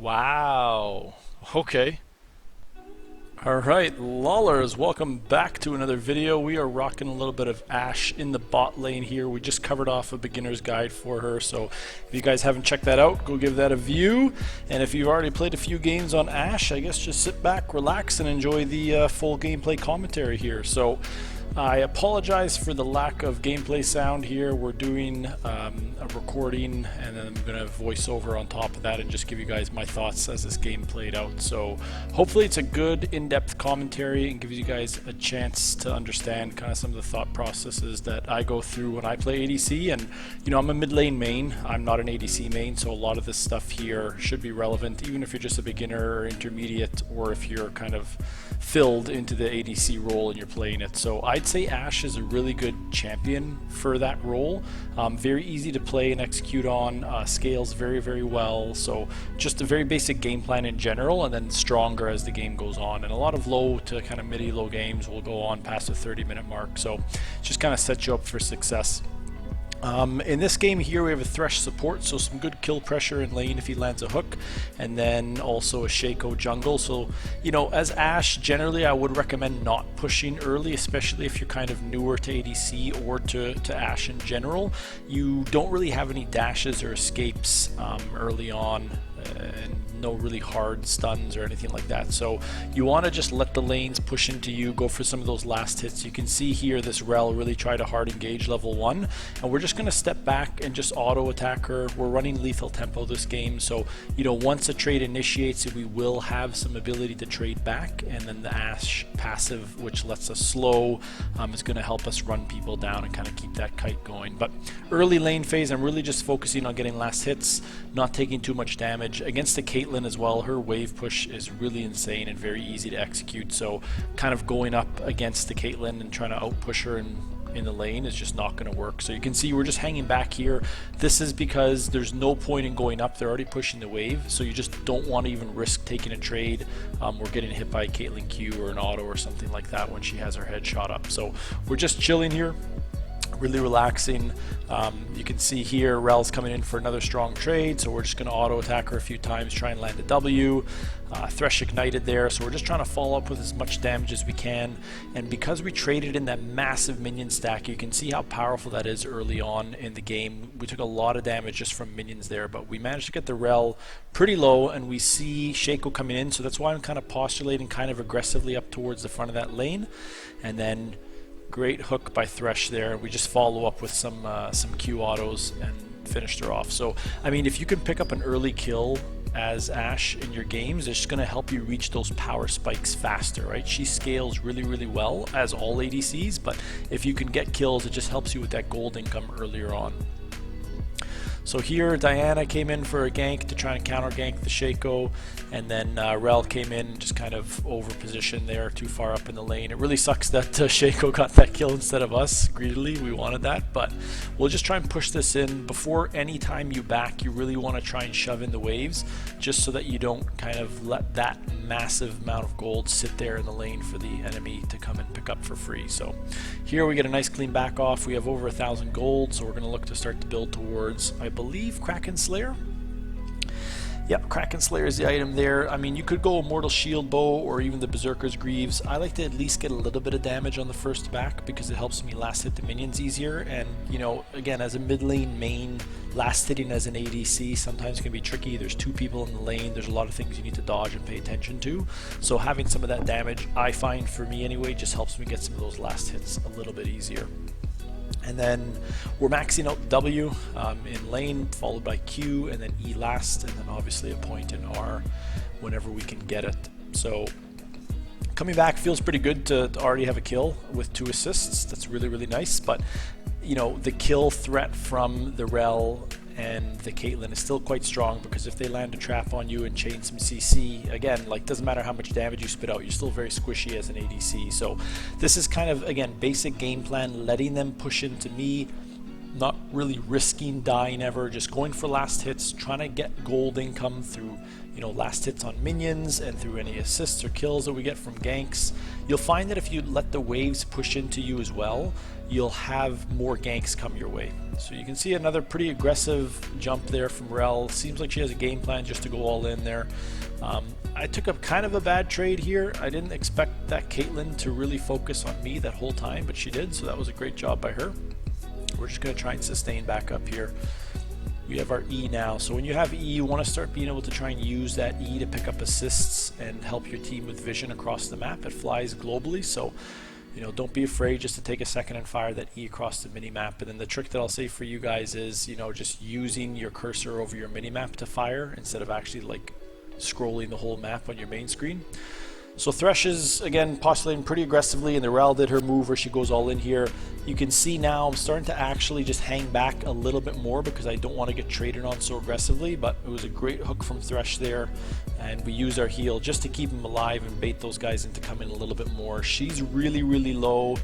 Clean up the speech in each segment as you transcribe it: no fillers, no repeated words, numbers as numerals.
Wow. Okay. Alright, Lollers, welcome back to another video. We are rocking a little bit of Ashe in the bot lane here. We just covered off a beginner's guide for her, so if you guys haven't checked that out, go give that a view. And if you've already played a few games on Ashe, I guess just sit back, relax, and enjoy the full gameplay commentary here. So I apologize for the lack of gameplay sound here. We're doing a recording and then I'm going to voice over on top of that and just give you guys my thoughts as this game played out. So hopefully it's a good in-depth commentary and gives you guys a chance to understand kind of some of the thought processes that I go through when I play ADC. And you know, I'm a mid lane main, I'm not an ADC main, so a lot of this stuff here should be relevant even if you're just a beginner or intermediate, or if you're kind of filled into the ADC role and you're playing it. So I'd say Ashe is a really good champion for that role. Very easy to play and execute on, scales very well, so just a very basic game plan in general, and then stronger as the game goes on. And a lot of low to kind of midi-low games will go on past the 30-minute mark, so just kind of sets you up for success. In this game here we have a Thresh support, so some good kill pressure in lane if he lands a hook, and then also a Shaco jungle. So you know, as Ashe, generally I would recommend not pushing early, especially if you're kind of newer to ADC or to Ashe in general. You don't really have any dashes or escapes early on, and no really hard stuns or anything like that. So you want to just let the lanes push into you, go for some of those last hits. You can see here this Rel really tried to hard engage level 1, and we're just going to step back and just auto attack her. We're running lethal tempo this game, so you know, once a trade initiates, we will have some ability to trade back, and then the Ashe passive, which lets us slow, is going to help us run people down and kind of keep that kite going. But early lane phase, I'm really just focusing on getting last hits, not taking too much damage. Against the Caitlyn as well, her wave push is really insane and very easy to execute, so kind of going up against the Caitlyn and trying to outpush her in the lane is just not going to work. So you can see we're just hanging back here. This is because there's no point in going up, they're already pushing the wave, so you just don't want to even risk taking a trade. We're getting hit by a Caitlyn Q or an auto or something like that when she has her head shot up. So we're just chilling here, really relaxing. You can see here Rel's coming in for another strong trade, so we're just going to auto attack her a few times, try and land a W. Thresh ignited there, so we're just trying to follow up with as much damage as we can. And because we traded in that massive minion stack, you can see how powerful that is early on in the game. We took a lot of damage just from minions there, but we managed to get the Rel pretty low, and we see Shaco coming in, so that's why I'm kind of postulating kind of aggressively up towards the front of that lane. And then great hook by Thresh there. We just follow up with some Q autos and finished her off. So I mean, if you can pick up an early kill as Ashe in your games, it's just going to help you reach those power spikes faster, right? She scales really well, as all ADCs, but if you can get kills, it just helps you with that gold income earlier on. So here Diana came in for a gank to try and counter gank the Shaco, and then Rel came in, just kind of over positioned there, too far up in the lane. It really sucks that Shaco got that kill instead of us. Greedily, we wanted that, but we'll just try and push this in. Before any time you back, you really want to try and shove in the waves, just so that you don't kind of let that massive amount of gold sit there in the lane for the enemy to come and pick up for free. So here we get a nice clean back off. We have over 1,000 gold, so we're going to look to start to build towards, I believe, Kraken Slayer. Yep, Kraken Slayer is the item there. I mean, you could go Immortal Shield Bow or even the Berserker's Greaves. I like to at least get a little bit of damage on the first back because it helps me last hit the minions easier. And you know, again, as a mid lane main, last hitting as an ADC sometimes can be tricky. There's two people in the lane, there's a lot of things you need to dodge and pay attention to. So having some of that damage, I find, for me anyway, just helps me get some of those last hits a little bit easier. And then we're maxing out W in lane, followed by Q, and then E last, and then obviously a point in R whenever we can get it. So coming back feels pretty good to already have a kill with 2 assists. That's really nice. But you know, the kill threat from the Rel and the Caitlyn is still quite strong, because if they land a trap on you and chain some CC, again, like, doesn't matter how much damage you spit out, you're still very squishy as an ADC. So this is kind of, again, basic game plan, letting them push into me, not really risking dying ever, just going for last hits, trying to get gold income through, you know, last hits on minions and through any assists or kills that we get from ganks. You'll find that if you let the waves push into you as well, you'll have more ganks come your way. So you can see another pretty aggressive jump there from Rel. Seems like she has a game plan just to go all in there. I took a kind of a bad trade here. I didn't expect that Caitlyn to really focus on me that whole time, but she did, so that was a great job by her. We're just going to try and sustain back up here. We have our E now, so when you have E, you want to start being able to try and use that E to pick up assists and help your team with vision across the map. It flies globally, so don't be afraid just to take a second and fire that E across the mini-map. And then the trick that I'll say for you guys is, just using your cursor over your mini-map to fire instead of actually like scrolling the whole map on your main screen. So Thresh is, again, postulating pretty aggressively, and the Rel did her move where she goes all in here. You can see now I'm starting to actually just hang back a little bit more because I don't want to get traded on so aggressively, but it was a great hook from Thresh there, and we use our heal just to keep them alive and bait those guys into coming a little bit more. She's really, really low.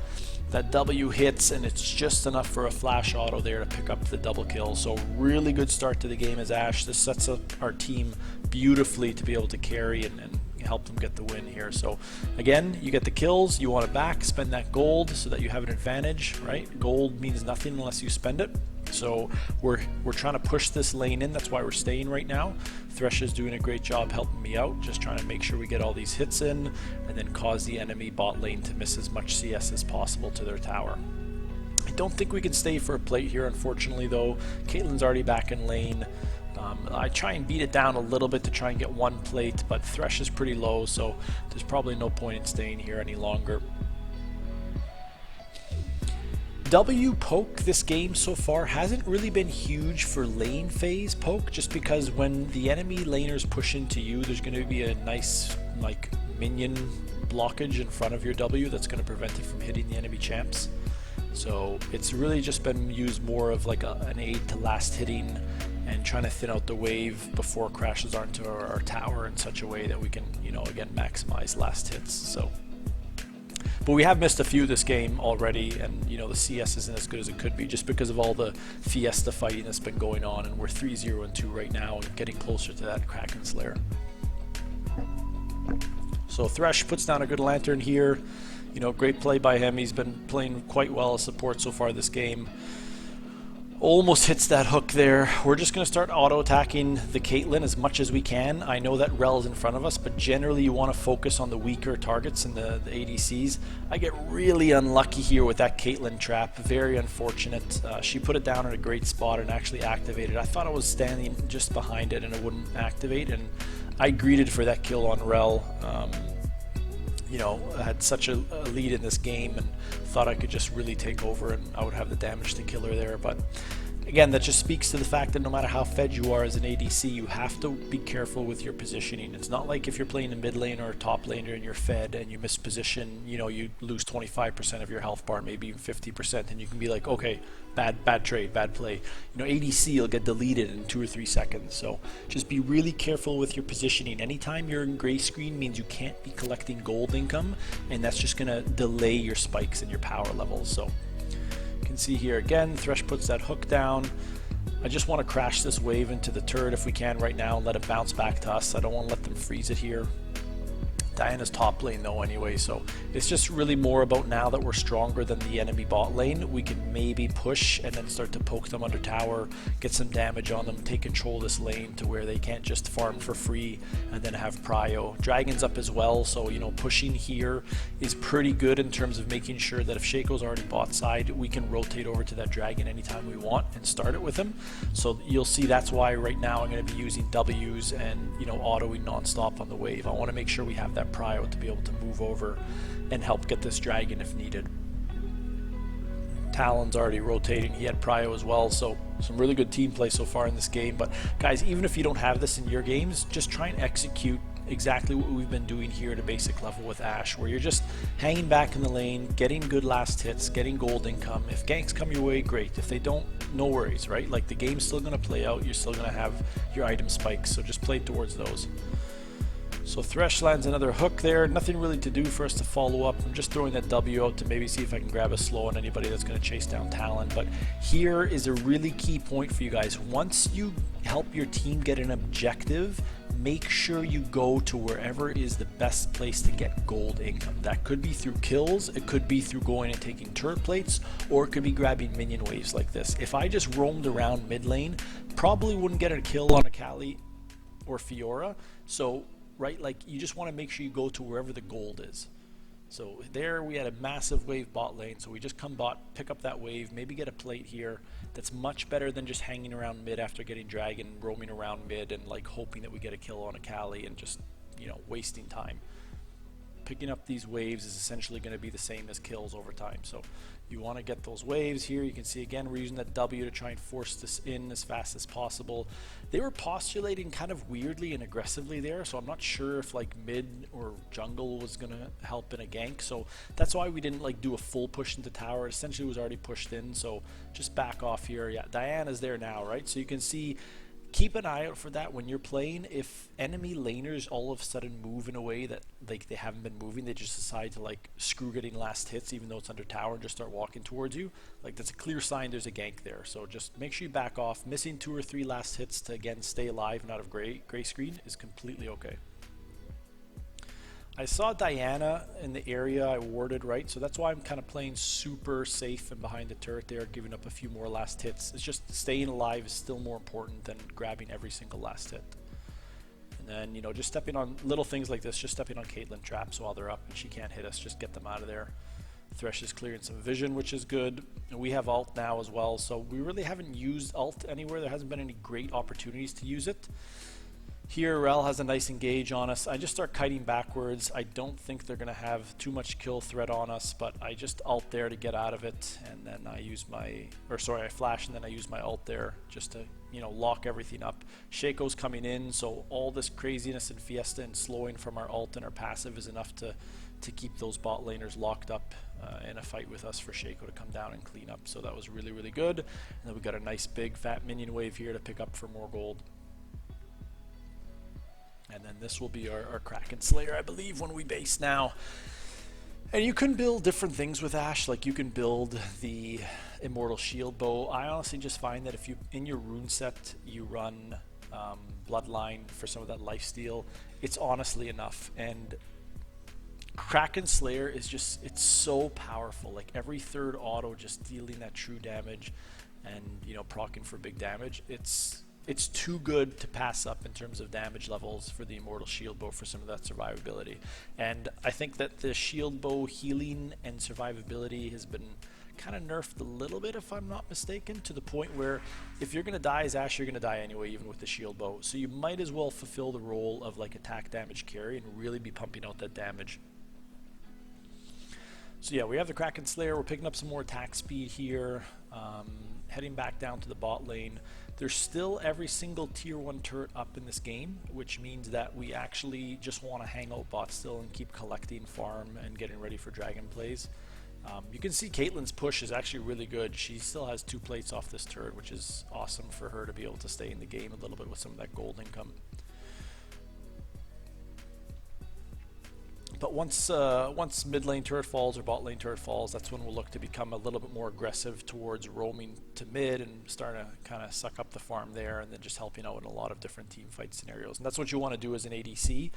That W hits, and it's just enough for a flash auto there to pick up the double kill. So really good start to the game as Ashe. This sets up our team beautifully to be able to carry and help them get the win here. So again, you get the kills, you want it back, spend that gold so that you have an advantage, right? Gold means nothing unless you spend it. So we're trying to push this lane in. That's why we're staying right now. Thresh is doing a great job helping me out, just trying to make sure we get all these hits in and then cause the enemy bot lane to miss as much CS as possible to their tower. I don't think we can stay for a plate here, unfortunately, though. Caitlyn's already back in lane. I try and beat it down a little bit to try and get one plate, but Thresh is pretty low, so there's probably no point in staying here any longer. W poke this game so far hasn't really been huge for lane phase poke, just because when the enemy laners push into you, there's going to be a nice like minion blockage in front of your W that's going to prevent it from hitting the enemy champs. So it's really just been used more of like an aid to last hitting and trying to thin out the wave before it crashes onto our tower in such a way that we can, again, maximize last hits. So, but we have missed a few this game already, and the CS isn't as good as it could be just because of all the Fiesta fighting that's been going on, and we're 3-0-2 right now and getting closer to that Kraken's lair. So Thresh puts down a good lantern here. Great play by him. He's been playing quite well as support so far this game. Almost hits that hook there. We're just going to start auto-attacking the Caitlyn as much as we can. I know that Rel is in front of us, but generally you want to focus on the weaker targets and the ADCs. I get really unlucky here with that Caitlyn trap. Very unfortunate. She put it down in a great spot and actually activated. I thought I was standing just behind it and it wouldn't activate, and I greeted for that kill on Rel. I had such a lead in this game and thought I could just really take over and I would have the damage to kill her there. But again, that just speaks to the fact that no matter how fed you are as an ADC, you have to be careful with your positioning. It's not like if you're playing a mid lane or a top laner and you're fed and you miss position, you lose 25% of your health bar, maybe even 50%, and you can be like, okay, bad trade, bad play. ADC will get deleted in 2 or 3 seconds. So just be really careful with your positioning. Anytime you're in gray screen means you can't be collecting gold income, and that's just gonna delay your spikes and your power levels. So you can see here again, Thresh puts that hook down. I just want to crash this wave into the turret if we can right now and let it bounce back to us. I don't want to let them freeze it here. Diana's top lane though anyway, so it's just really more about now that we're stronger than the enemy bot lane, we can maybe push and then start to poke them under tower, get some damage on them, take control of this lane to where they can't just farm for free and then have prio. Dragon's up as well, so pushing here is pretty good in terms of making sure that if Shaco's already bot side, we can rotate over to that dragon anytime we want and start it with him. So you'll see that's why right now I'm going to be using W's and autoing non-stop on the wave. I want to make sure we have that prio to be able to move over and help get this dragon if needed. Talon's already rotating, he had prio as well, so some really good team play so far in this game. But guys, even if you don't have this in your games, just try and execute exactly what we've been doing here at a basic level with Ashe, where you're just hanging back in the lane, getting good last hits, getting gold income. If ganks come your way, great. If they don't, no worries, right? Like, the game's still going to play out, you're still going to have your item spikes, so just play towards those. So Thresh lands another hook there. Nothing really to do for us to follow up. I'm just throwing that W out to maybe see if I can grab a slow on anybody that's going to chase down Talon. But here is a really key point for you guys. Once you help your team get an objective, make sure you go to wherever is the best place to get gold income. That could be through kills, it could be through going and taking turret plates, or it could be grabbing minion waves like this. If I just roamed around mid lane, probably wouldn't get a kill on a Kali or Fiora. So, right, like you just want to make sure you go to wherever the gold is. So there we had a massive wave bot lane, so we just come bot, pick up that wave, maybe get a plate here. That's much better than just hanging around mid after getting dragon, roaming around mid and like hoping that we get a kill on a Kali and just, you know, wasting time. Picking up these waves is essentially going to be the same as kills over time. So you want to get those waves here. You can see again we're using that W to try and force this in as fast as possible. They were postulating kind of weirdly and aggressively there, so I'm not sure if like mid or jungle was going to help in a gank. So that's why we didn't like do a full push into tower. It essentially was already pushed in, so just back off here. Yeah, Diana's there now, right? So you can see, keep an eye out for that when you're playing. If enemy laners all of a sudden move in a way that like they haven't been moving, they just decide to like screw getting last hits even though it's under tower and just start walking towards you, like that's a clear sign there's a gank there. So just make sure you back off. Missing 2 or 3 last hits to again stay alive and out of gray screen is completely okay. I saw Diana in the area I warded, right? So that's why I'm kind of playing super safe and behind the turret there, giving up a few more last hits. It's just staying alive is still more important than grabbing every single last hit. And then, you know, just stepping on little things like this, just stepping on Caitlyn traps while they're up and she can't hit us, just get them out of there. Thresh is clearing some vision, which is good. And we have ult now as well, so we really haven't used ult anywhere. There hasn't been any great opportunities to use it. Here, Rel has a nice engage on us. I just start kiting backwards. I don't think they're going to have too much kill threat on us, but I just ult there to get out of it, and then I use my, I flash and then I use my ult there just to, you know, lock everything up. Shaco's coming in, so all this craziness and Fiesta and slowing from our ult and our passive is enough to keep those bot laners locked up in a fight with us for Shaco to come down and clean up. So that was really, really good. And then we got a nice big fat minion wave here to pick up for more gold. And then this will be our Kraken Slayer, I believe, when we base now. And you can build different things with Ashe. Like you can build the Immortal Shield Bow. I honestly just find that if you, in your rune set, you run Bloodline for some of that lifesteal, it's honestly enough. And Kraken Slayer is just, it's so powerful. Like every third auto just dealing that true damage and, you know, proccing for big damage. It's too good to pass up in terms of damage levels for the Immortal Shield Bow for some of that survivability. And I think that the Shield Bow healing and survivability has been kind of nerfed a little bit, if I'm not mistaken, to the point where if you're going to die as Ashe, you're going to die anyway, even with the Shield Bow. So you might as well fulfill the role of like attack damage carry and really be pumping out that damage. So yeah, we have the Kraken Slayer. We're picking up some more attack speed here. Heading back down to the bot lane. There's still every single tier 1 turret up in this game, which means that we actually just want to hang out bot still and keep collecting farm and getting ready for dragon plays. You can see Caitlyn's push is actually really good. She still has 2 plates off this turret, which is awesome for her to be able to stay in the game a little bit with some of that gold income. But once mid lane turret falls or bot lane turret falls, that's when we'll look to become a little bit more aggressive towards roaming to mid and starting to kind of suck up the farm there, and then just helping out in a lot of different team fight scenarios. And that's what you want to do as an ADC.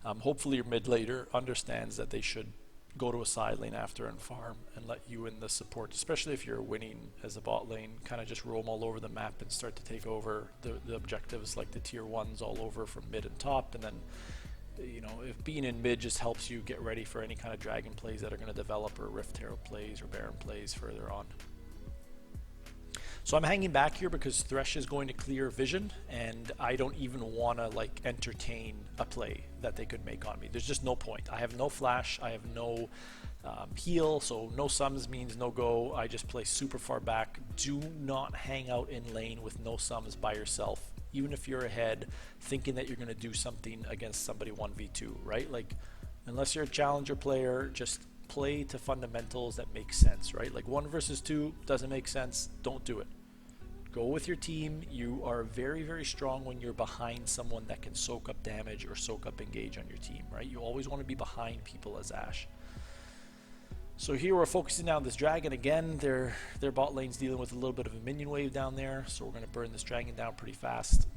Hopefully your mid laner understands that they should go to a side lane after and farm and let you in the support, especially if you're winning as a bot lane, kind of just roam all over the map and start to take over the objectives like the tier 1s all over from mid and top. And then, you know, if being in mid just helps you get ready for any kind of dragon plays that are going to develop, or Rift Herald plays or Baron plays further on. So I'm hanging back here because Thresh is going to clear vision, and I don't even want to like entertain a play that they could make on me. There's just no point. I have no flash, I have no heal, so no sums means no go. I just play super far back. Do not hang out in lane with no sums by yourself, even if you're ahead, thinking that you're going to do something against somebody 1v2, right? Like, unless you're a challenger player, just play to fundamentals that make sense, right? Like 1 versus 2 doesn't make sense, don't do it. Go with your team. You are very, very strong when you're behind someone that can soak up damage or soak up engage on your team, right? You always want to be behind people as Ashe. So here we're focusing down this dragon again. Their bot lane's dealing with a little bit of a minion wave down there, so we're going to burn this dragon down pretty fast.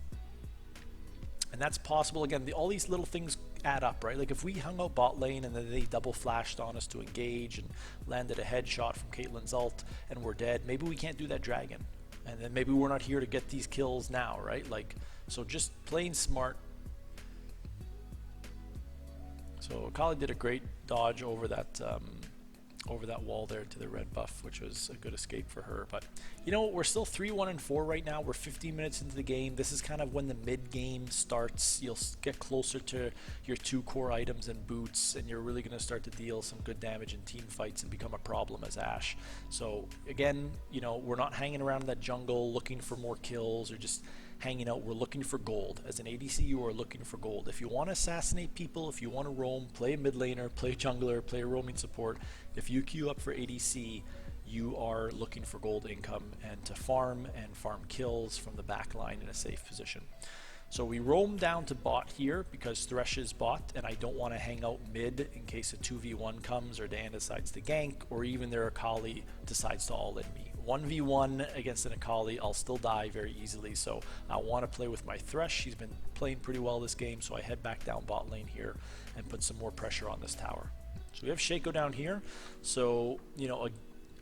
And that's possible. Again, all these little things add up, right? Like if we hung out bot lane and then they double flashed on us to engage and landed a headshot from Caitlyn's ult and we're dead, maybe we can't do that dragon. And then maybe we're not here to get these kills now, right? Like, so just playing smart. So Akali did a great dodge over that wall there to the red buff, which was a good escape for her. But you know what, we're still 3-1-4 right now. We're 15 minutes into the game. This is kind of when the mid game starts. You'll get closer to your 2 core items and boots, and you're really going to start to deal some good damage in team fights and become a problem as Ashe. So again, you know, we're not hanging around in that jungle looking for more kills or just hanging out. We're looking for gold. As an ADC, you are looking for gold. If you want to assassinate people, if you want to roam, play a mid laner, play a jungler, play a roaming support, if you queue up for ADC, you are looking for gold income and to farm kills from the back line in a safe position. So we roam down to bot here because Thresh is bot, and I don't want to hang out mid in case a 2v1 comes or Dan decides to gank, or even their Akali decides to all in me. 1v1 against an Akali, I'll still die very easily, so I want to play with my Thresh. He's been playing pretty well this game, so I head back down bot lane here and put some more pressure on this tower. So we have Shaco down here, so you know,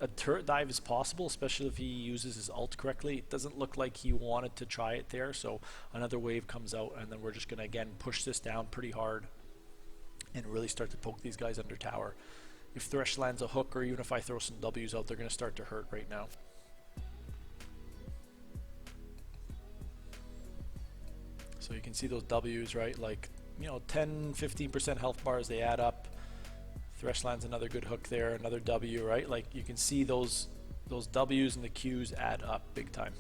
a turret dive is possible, especially if he uses his ult correctly. It doesn't look like he wanted to try it there, so another wave comes out, and then we're just going to again push this down pretty hard and really start to poke these guys under tower. If Thresh lands a hook, or even if I throw some W's out, they're going to start to hurt right now. So you can see those W's, right? Like, you know, 10-15% health bars, they add up. Thresh lands another good hook there, another W, right? Like you can see those W's and the Q's add up big time.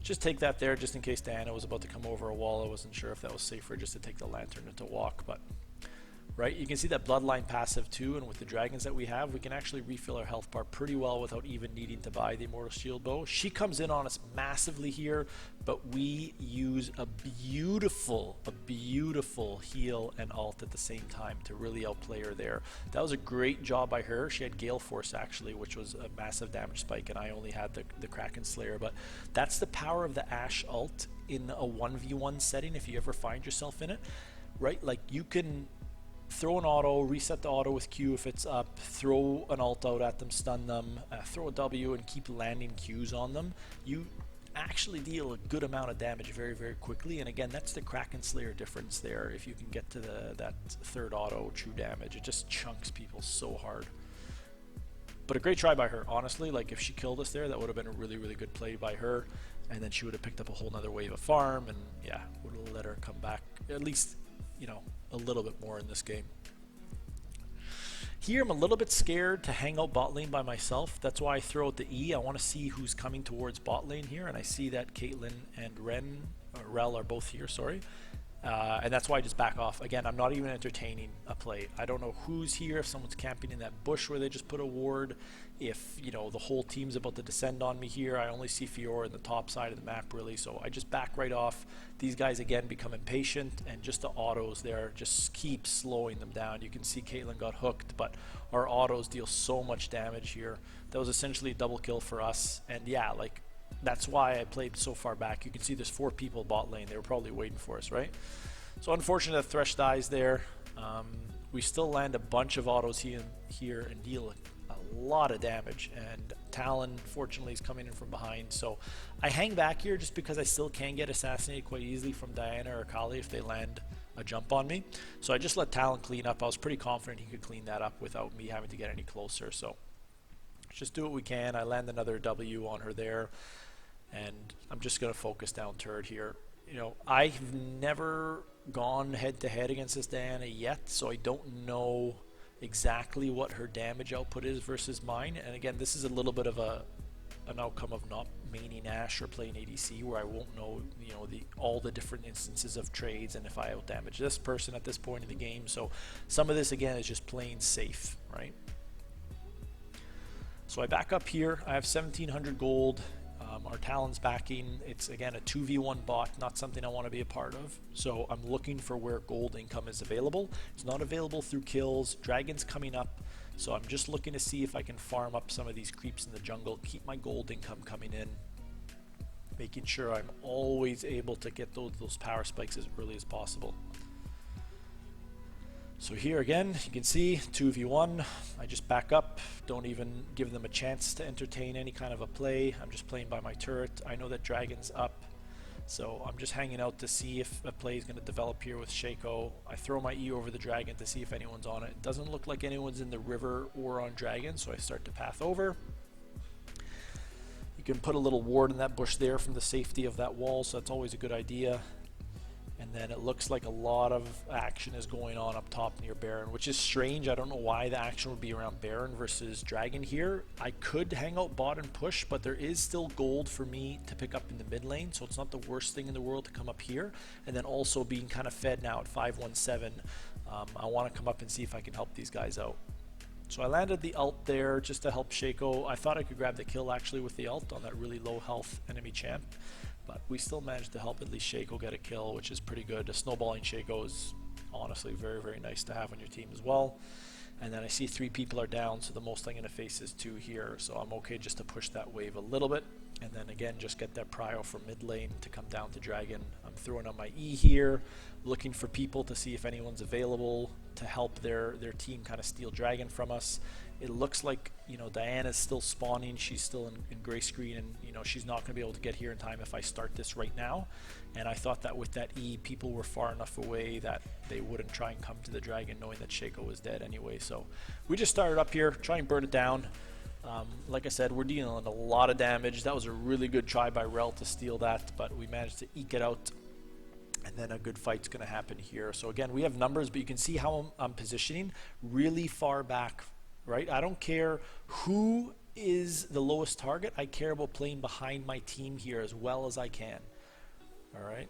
Just take that there just in case Diana was about to come over a wall. I wasn't sure if that was safer just to take the lantern and to walk, but right, you can see that bloodline passive too, and with the dragons that we have, we can actually refill our health bar pretty well without even needing to buy the Immortal Shield Bow. She comes in on us massively here, but we use a beautiful heal and ult at the same time to really outplay her there. That was a great job by her. She had Gale Force actually, which was a massive damage spike, and I only had the Kraken Slayer, but that's the power of the Ashe ult in a 1v1 setting if you ever find yourself in it, right? Like you can throw an auto, reset the auto with Q if it's up, throw an ult out at them, stun them, throw a W and keep landing Qs on them. You actually deal a good amount of damage very quickly, and again, that's the Kraken Slayer difference there. If you can get to that third auto true damage, it just chunks people so hard. But a great try by her, honestly. Like if she killed us there, that would have been a really good play by her, and then she would have picked up a whole nother wave of farm, and yeah, would have let her come back at least, you know, a little bit more in this game. Here I'm a little bit scared to hang out bot lane by myself. That's why I throw out the E. I want to see who's coming towards bot lane here, and I see that Caitlyn and Rel are both here, sorry. And that's why I just back off. Again, I'm not even entertaining a play. I don't know who's here, if someone's camping in that bush where they just put a ward, if, you know, the whole team's about to descend on me here. I only see Fiora in the top side of the map, really, so I just back right off. These guys, again, become impatient, and just the autos there just keep slowing them down. You can see Caitlyn got hooked, but our autos deal so much damage here. That was essentially a double kill for us, and yeah, like, that's why I played so far back. You can see there's 4 people bot lane. They were probably waiting for us, right? So unfortunate that Thresh dies there. We still land a bunch of autos here and deal a lot of damage. And Talon, fortunately, is coming in from behind. So I hang back here just because I still can get assassinated quite easily from Diana or Kali if they land a jump on me. So I just let Talon clean up. I was pretty confident he could clean that up without me having to get any closer. So just do what we can. I land another W on her there, and I'm just going to focus down turret here. You know, I've never gone head-to-head against this Diana yet, so I don't know exactly what her damage output is versus mine. And again, this is a little bit of an outcome of not maining Ashe or playing ADC, where I won't know, you know, all the different instances of trades and if I outdamage this person at this point in the game. So some of this, again, is just playing safe, right? So I back up here. I have 1,700 gold. Our Talon's backing. It's, again, a 2v1 bot, not something I want to be a part of. So I'm looking for where gold income is available. It's not available through kills. Dragon's coming up. So I'm just looking to see if I can farm up some of these creeps in the jungle, keep my gold income coming in. making sure I'm always able to get those power spikes as early as possible. So here again, you can see 2v1. I just back up, don't even give them a chance to entertain any kind of a play. I'm just playing by my turret. I know that dragon's up, so I'm just hanging out to see if a play is going to develop here with Shaco. I throw my E over the dragon to see if anyone's on it. It doesn't look like anyone's in the river or on dragon, so I start to path over. You can put a little ward in that bush there from the safety of that wall, so that's always a good idea. And then it looks like a lot of action is going on up top near Baron, which is strange. I don't know why the action would be around Baron versus Dragon here. I could hang out bot and push, but there is still gold for me to pick up in the mid lane, so it's not the worst thing in the world to come up here. And then also being kind of fed now at 517, I want to come up and see if I can help these guys out. So I landed the ult there just to help Shaco. I thought I could grab the kill actually with the ult on that really low health enemy champ, but we still managed to help at least Shaco get a kill, which is pretty good. A snowballing Shaco is honestly very, very nice to have on your team as well. And then I see 3 people are down, so the most I'm going to face is 2 here, so I'm okay just to push that wave a little bit. And then again, just get that prio from mid lane to come down to dragon. I'm throwing on my E here, looking for people to see if anyone's available to help their team kind of steal dragon from us. It looks like, you know, Diana's still spawning. She's still in gray screen, and you know she's not going to be able to get here in time if I start this right now. And I thought that with that E, people were far enough away that they wouldn't try and come to the dragon knowing that Shaco was dead anyway. So we just started up here, try and burn it down. Like I said, we're dealing a lot of damage. That was a really good try by Rel to steal that, but we managed to eke it out. And then a good fight's going to happen here. So again, we have numbers, but you can see how I'm positioning really far back, right? I don't care who is the lowest target. I care about playing behind my team here as well as I can. All right.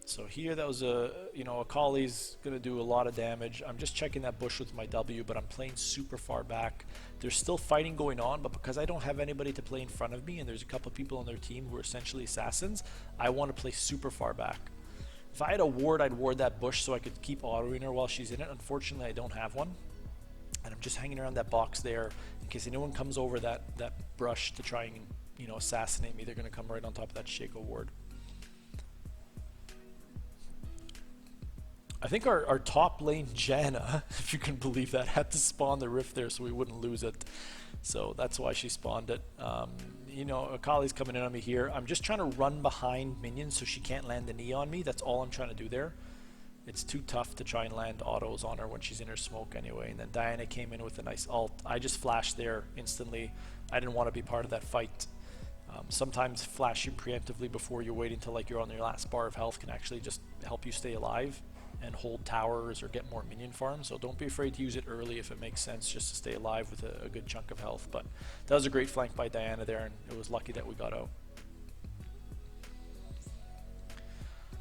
So here, that was Akali's going to do a lot of damage. I'm just checking that bush with my W, but I'm playing super far back. There's still fighting going on, but because I don't have anybody to play in front of me, and there's a couple of people on their team who are essentially assassins, I want to play super far back. If I had a ward, I'd ward that bush so I could keep autoing her while she's in it. Unfortunately, I don't have one. And I'm just hanging around that box there in case anyone comes over that brush to try and, you know, assassinate me. They're going to come right on top of that Shaco ward. I think our top lane, Janna, if you can believe that, had to spawn the rift there so we wouldn't lose it. So that's why she spawned it. You know, Akali's coming in on me here. I'm just trying to run behind minions so she can't land the knee on me. That's all I'm trying to do there. It's too tough to try and land autos on her when she's in her smoke anyway. And then Diana came in with a nice ult. I just flashed there instantly. I didn't want to be part of that fight. Sometimes flashing preemptively before you're waiting till like you're on your last bar of health can actually just help you stay alive and hold towers or get more minion farms. So don't be afraid to use it early if it makes sense, just to stay alive with a good chunk of health. But that was a great flank by Diana there, and it was lucky that we got out.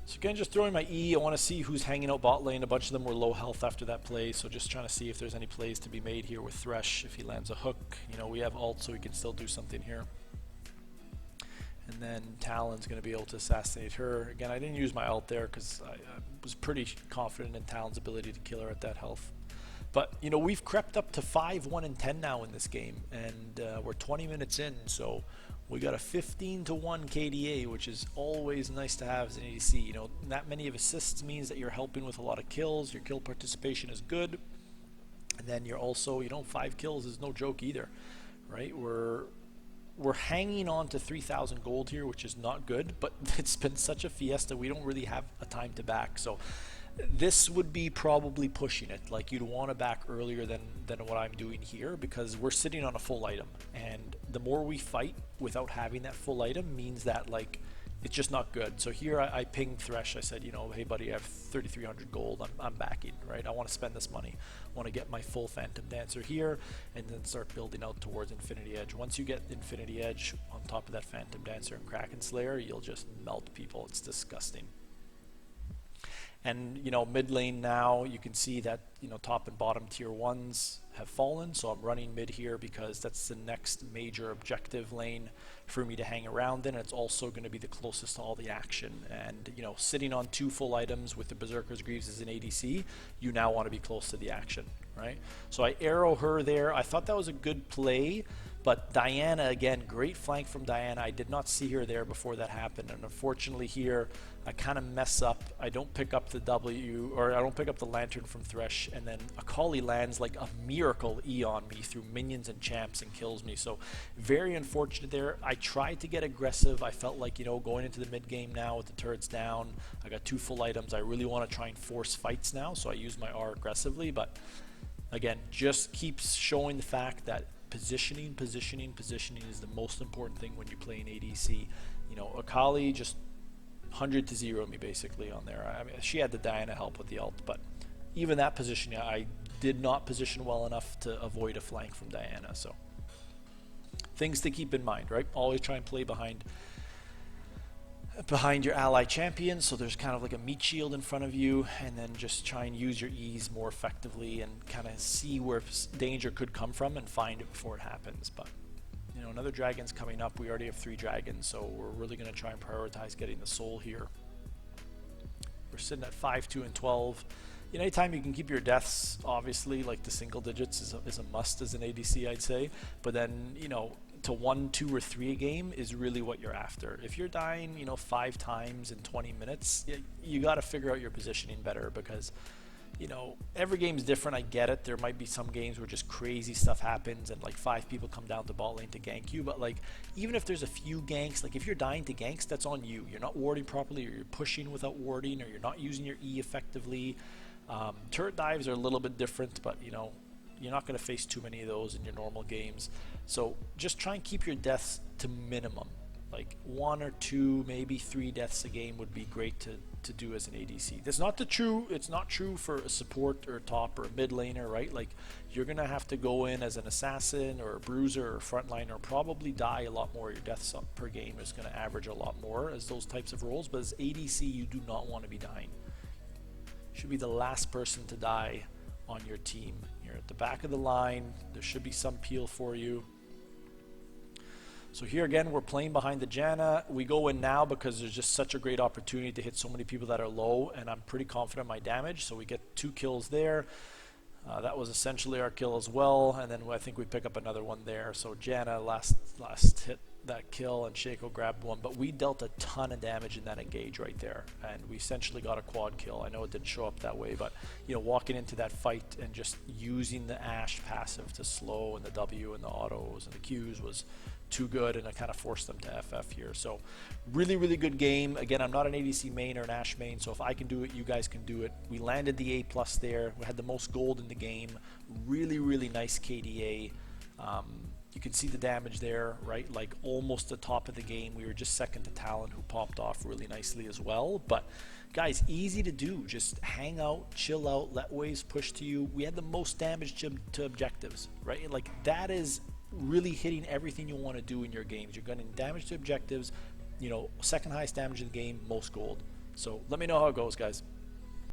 So again, just throwing my E. I want to see who's hanging out bot lane. A bunch of them were low health after that play, so just trying to see if there's any plays to be made here with Thresh. If he lands a hook, you know, we have ult, so we can still do something here. And then Talon's going to be able to assassinate her. Again, I didn't use my ult there because I was pretty confident in Talon's ability to kill her at that health. But, you know, we've crept up to 5, 1, and 10 now in this game, and we're 20 minutes in, so we got a 15-1 KDA, which is always nice to have as an ADC. You know, that many of assists means that you're helping with a lot of kills. Your kill participation is good, and then you're also, you know, 5 kills is no joke either, right? We're hanging on to 3,000 gold here, which is not good, but it's been such a fiesta, we don't really have a time to back. So this would be probably pushing it. Like, you'd want to back earlier than what I'm doing here, because we're sitting on a full item, and the more we fight without having that full item means that, like, it's just not good. So here I pinged Thresh. I said, you know, hey buddy, I have 3,300 gold. I'm backing, right? I want to spend this money. I want to get my full Phantom Dancer here and then start building out towards Infinity Edge. Once you get Infinity Edge on top of that Phantom Dancer and Kraken Slayer, you'll just melt people. It's disgusting. And, you know, mid lane now, you can see that, you know, top and bottom tier 1s have fallen, so I'm running mid here because that's the next major objective lane for me to hang around in. It's also going to be the closest to all the action, and, you know, sitting on 2 full items with the Berserker's Greaves as an ADC, you now want to be close to the action, right? So I arrow her there. I thought that was a good play, But Diana, again, great flank from Diana. I did not see her there before that happened, and unfortunately here, I kind of mess up. I don't pick up the W, or I don't pick up the Lantern from Thresh, and then Akali lands like a miracle E on me through minions and champs and kills me. So very unfortunate there. I tried to get aggressive. I felt like, you know, going into the mid game now with the turrets down, I got 2 full items. I really want to try and force fights now, so I use my R aggressively, but again, just keeps showing the fact that positioning is the most important thing when you play an ADC. You know, Akali just 100 to 0 me basically on there. I mean, she had the Diana help with the ult, but even that positioning, I did not position well enough to avoid a flank from Diana. So things to keep in mind, right? Always try and play behind your ally champion, so there's kind of like a meat shield in front of you, and then just try and use your E's more effectively and kind of see where danger could come from and find it before it happens. But you know, another dragon's coming up. We already have 3 dragons, so we're really going to try and prioritize getting the soul here. We're sitting at 5, 2, and 12. You know, anytime you can keep your deaths, obviously, like the single digits is a must as an ADC, I'd say. But then, you know, to 1, 2, or 3 a game is really what you're after. If you're dying, you know, 5 times in 20 minutes, you got to figure out your positioning better, because you know, every game's different. I get it. There might be some games where just crazy stuff happens and like 5 people come down to bot lane to gank you, but like even if there's a few ganks, like if you're dying to ganks, that's on you. You're not warding properly, or you're pushing without warding, or you're not using your E effectively. Turret dives are a little bit different, but you know, you're not going to face too many of those in your normal games. So just try and keep your deaths to minimum. Like 1 or 2, maybe 3 deaths a game would be great to do as an ADC. That's not it's not true for a support or a top or a mid laner, right? Like you're gonna have to go in as an assassin or a bruiser or frontliner, probably die a lot more. Your deaths up per game is gonna average a lot more as those types of roles, but as ADC you do not want to be dying. You should be the last person to die on your team. You're at the back of the line, there should be some peel for you. So here again, we're playing behind the Janna. We go in now because there's just such a great opportunity to hit so many people that are low, and I'm pretty confident in my damage, so we get 2 kills there. That was essentially our kill as well, and then I think we pick up another one there. So Janna last hit that kill, and Shaco grabbed one, but we dealt a ton of damage in that engage right there, and we essentially got a quad kill. I know it didn't show up that way, but you know, walking into that fight and just using the Ashe passive to slow and the W and the autos and the Qs was too good, and I kind of forced them to FF here. So really good game. Again, I'm not an ADC main or an Ashe main, so if I can do it, you guys can do it. We landed the A+ there. We had the most gold in the game. Really nice KDA. You can see the damage there, right? Like almost the top of the game. We were just second to Talon, who popped off really nicely as well. But guys, easy to do. Just hang out, chill out, let waves push to you. We had the most damage to objectives, right? Like that is really hitting everything you want to do in your games. You're getting damage to objectives, you know, second highest damage in the game, most gold. So let me know how it goes, guys.